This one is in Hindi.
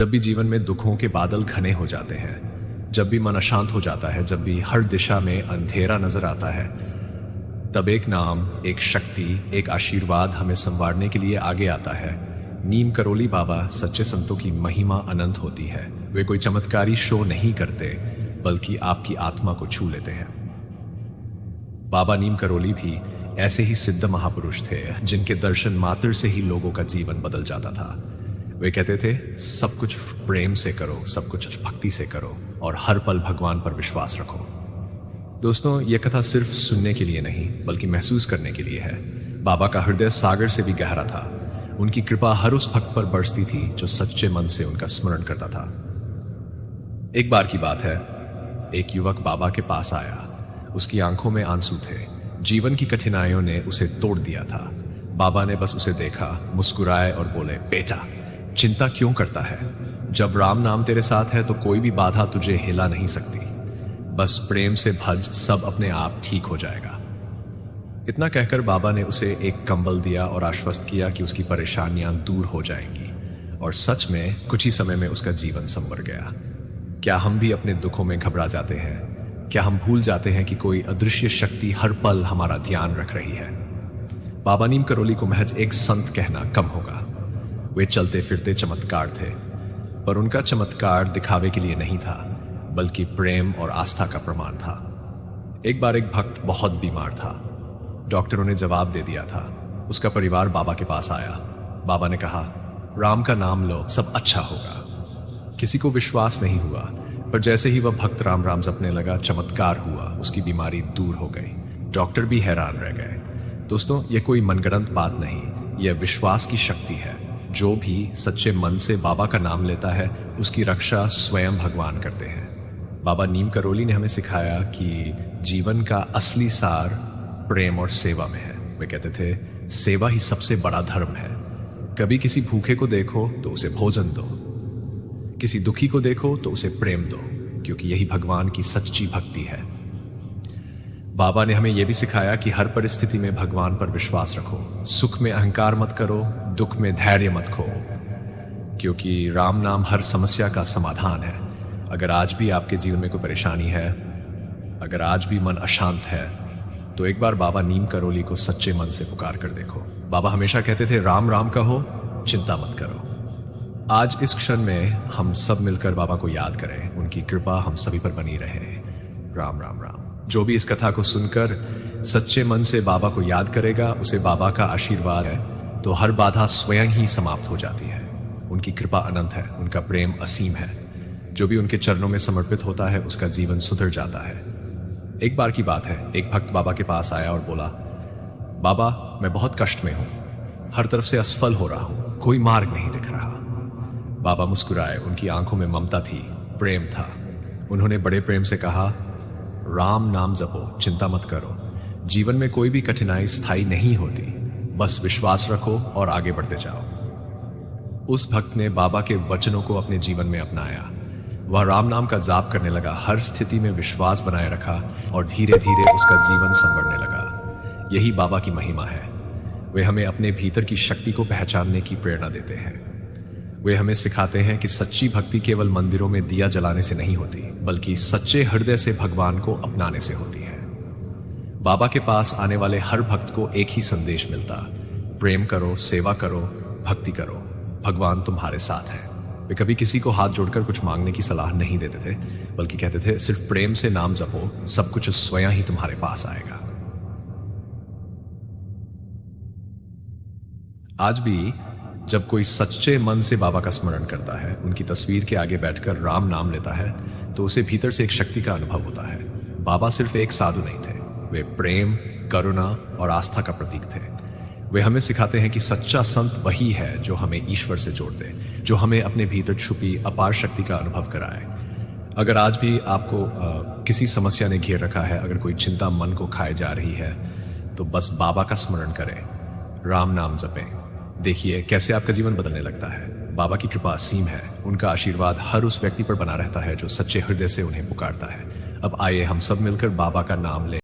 जब भी जीवन में दुखों के बादल घने हो जाते हैं, जब भी मन अशांत हो जाता है, जब भी हर दिशा में अंधेरा नजर आता है, तब एक नाम, एक शक्ति, एक आशीर्वाद हमें संवारने के लिए आगे आता है। नीम करोली बाबा सच्चे संतों की महिमा अनंत होती है। वे कोई चमत्कारी शो नहीं करते, बल्कि आपकी आत्मा को छू लेते हैं। बाबा नीम करोली भी ऐसे ही सिद्ध महापुरुष थे, जिनके दर्शन मात्र से ही लोगों का जीवन बदल जाता था। वे कहते थे, सब कुछ प्रेम से करो, सब कुछ भक्ति से करो और हर पल भगवान पर विश्वास रखो। दोस्तों, यह कथा सिर्फ सुनने के लिए नहीं, बल्कि महसूस करने के लिए है। बाबा का हृदय सागर से भी गहरा था। उनकी कृपा हर उस भक्त पर बरसती थी जो सच्चे मन से उनका स्मरण करता था। एक बार की बात है, एक युवक बाबा के पास आया। उसकी आंखों में आंसू थे। जीवन की कठिनाइयों ने उसे तोड़ दिया था। बाबा ने बस उसे देखा, मुस्कुराए और बोले, बेटा, चिंता क्यों करता है? जब राम नाम तेरे साथ है तो कोई भी बाधा तुझे हिला नहीं सकती। बस प्रेम से भज, सब अपने आप ठीक हो जाएगा। इतना कहकर बाबा ने उसे एक कंबल दिया और आश्वस्त किया कि उसकी परेशानियां दूर हो जाएंगी। और सच में कुछ ही समय में उसका जीवन संवर गया। क्या हम भी अपने दुखों में घबरा जाते हैं? क्या हम भूल जाते हैं कि कोई अदृश्य शक्ति हर पल हमारा ध्यान रख रही है? बाबा नीम करोली को महज एक संत कहना कम होगा। वे चलते फिरते चमत्कार थे, पर उनका चमत्कार दिखावे के लिए नहीं था, बल्कि प्रेम और आस्था का प्रमाण था। एक बार एक भक्त बहुत बीमार था। डॉक्टरों ने जवाब दे दिया था। उसका परिवार बाबा के पास आया। बाबा ने कहा, राम का नाम लो, सब अच्छा होगा। किसी को विश्वास नहीं हुआ, पर जैसे ही वह भक्त राम राम जपने लगा, चमत्कार हुआ। उसकी बीमारी दूर हो गई। डॉक्टर भी हैरान रह गए। दोस्तों, यह कोई मनगढ़ंत बात नहीं, यह विश्वास की शक्ति है। जो भी सच्चे मन से बाबा का नाम लेता है, उसकी रक्षा स्वयं भगवान करते हैं। बाबा नीम करोली ने हमें सिखाया कि जीवन का असली सार प्रेम और सेवा में है। वे कहते थे, सेवा ही सबसे बड़ा धर्म है। कभी किसी भूखे को देखो तो उसे भोजन दो, किसी दुखी को देखो तो उसे प्रेम दो, क्योंकि यही भगवान की सच्ची भक्ति है। बाबा ने हमें यह भी सिखाया कि हर परिस्थिति में भगवान पर विश्वास रखो। सुख में अहंकार मत करो, दुख में धैर्य मत खो, क्योंकि राम नाम हर समस्या का समाधान है। अगर आज भी आपके जीवन में कोई परेशानी है, अगर आज भी मन अशांत है, तो एक बार बाबा नीम करोली को सच्चे मन से पुकार कर देखो। बाबा हमेशा कहते थे, राम राम कहो, चिंता मत करो। आज इस क्षण में हम सब मिलकर बाबा को याद करें। उनकी कृपा हम सभी पर बनी रहे। राम राम राम। जो भी इस कथा को सुनकर सच्चे मन से बाबा को याद करेगा, उसे बाबा का आशीर्वाद है, तो हर बाधा स्वयं ही समाप्त हो जाती है। उनकी कृपा अनंत है, उनका प्रेम असीम है। जो भी उनके चरणों में समर्पित होता है, उसका जीवन सुधर जाता है। एक बार की बात है, एक भक्त बाबा के पास आया और बोला, बाबा, मैं बहुत कष्ट में हूं, हर तरफ से असफल हो रहा हूं, कोई मार्ग नहीं दिख रहा। बाबा मुस्कुराए। उनकी आंखों में ममता थी, प्रेम था। उन्होंने बड़े प्रेम से कहा, राम नाम जपो, चिंता मत करो। जीवन में कोई भी कठिनाई स्थायी नहीं होती, बस विश्वास रखो और आगे बढ़ते जाओ। उस भक्त ने बाबा के वचनों को अपने जीवन में अपनाया। वह राम नाम का जाप करने लगा, हर स्थिति में विश्वास बनाए रखा और धीरे धीरे उसका जीवन संवरने लगा। यही बाबा की महिमा है। वे हमें अपने भीतर की शक्ति को पहचानने की प्रेरणा देते हैं। वे हमें सिखाते हैं कि सच्ची भक्ति केवल मंदिरों में दिया जलाने से नहीं होती, बल्कि सच्चे हृदय से भगवान को अपनाने से होती है। बाबा के पास आने वाले हर भक्त को एक ही संदेश मिलता, प्रेम करो, सेवा करो, भक्ति करो, भगवान तुम्हारे साथ है। वे कभी किसी को हाथ जोड़कर कुछ मांगने की सलाह नहीं देते थे, बल्कि कहते थे, सिर्फ प्रेम से नाम जपो, सब कुछ स्वयं ही तुम्हारे पास आएगा। आज भी जब कोई सच्चे मन से बाबा का स्मरण करता है, उनकी तस्वीर के आगे बैठकर राम नाम लेता है, तो उसे भीतर से एक शक्ति का अनुभव होता है। बाबा सिर्फ एक साधु नहीं थे, वे प्रेम, करुणा और आस्था का प्रतीक थे। वे हमें सिखाते हैं कि सच्चा संत वही है जो हमें ईश्वर से जोड़ दे, जो हमें अपने भीतर छुपी अपार शक्ति का अनुभव कराए। अगर आज भी आपको किसी समस्या ने घेर रखा है, अगर कोई चिंता मन को खाए जा रही है, तो बस बाबा का स्मरण करें, राम नाम जपें। देखिए कैसे आपका जीवन बदलने लगता है। बाबा की कृपा असीम है। उनका आशीर्वाद हर उस व्यक्ति पर बना रहता है जो सच्चे हृदय से उन्हें पुकारता है। अब आइए हम सब मिलकर बाबा का नाम लें।